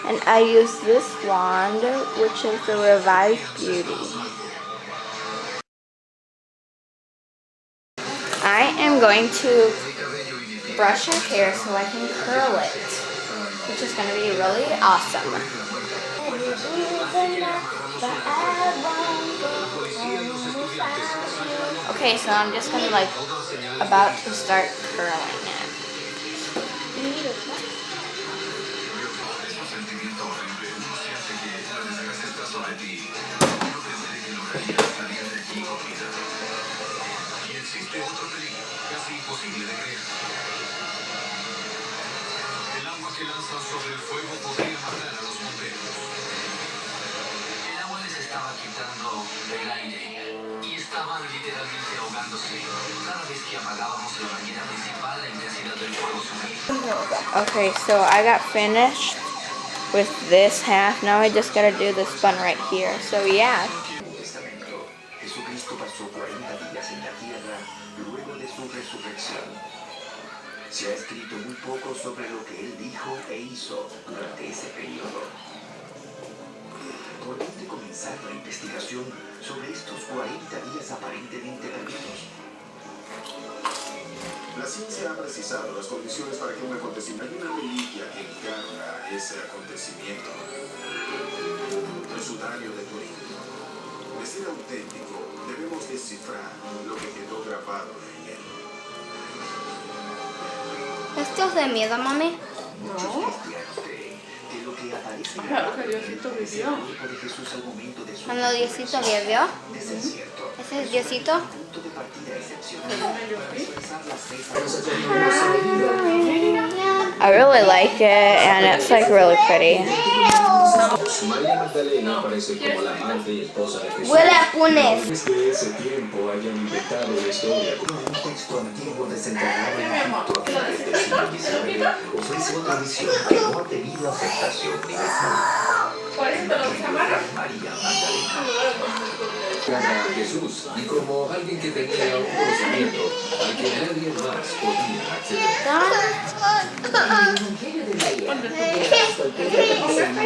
And I use this wand, which is the Revive Beauty. I am going to brush your hair so I can curl it, which is going to be really awesome. Okay, so I'm just going to about to start curling it. El agua que lanzan sobre el fuego podría matar a los bomberos. El agua les estaba quitando el aire y estaban literalmente ahogándose. Cada vez que apagábamos la máquina principal, la intensidad del fuego subía. Okay, so I got finished with this half. Now I just gotta do this bun right here. So yeah. Jesucristo pasó 40 días en la tierra luego de su resurrección. Se ha escrito muy poco sobre lo que él dijo e hizo durante ese periodo. ¿Por dónde comenzar la investigación sobre estos 40 días aparentemente perdidos? La ciencia ha precisado las condiciones para que un acontecimiento, hay una reliquia que encarna ese acontecimiento. El sudario de Turín. De ser auténtico, debemos descifrar lo que quedó grabado en él. ¿Esto es de miedo, mami? Muchos cristianos creen que lo que aparece en Claro que Diosito vivió. el cuerpo de Jesús al momento de su Cuando Diosito vivió. de ser cierto. ¿Ese es Diosito? Punto de partida excepcional Según para ellos, sí. expresar las seis I really like it, and it's really pretty. María Magdalena aparece como la amante y esposa de Jesús. Huele a punes. Desde ese tiempo hayan inventado la historia. Un texto antiguo desenterrado en Egipto a finales del siglo XIX ofrece otra visión que no ha tenido aceptación universal. Por ejemplo, los chamanes. María Magdalena. A Jesús y como alguien que tenía un conocimiento al que nadie más podía acceder. ¿Dónde tú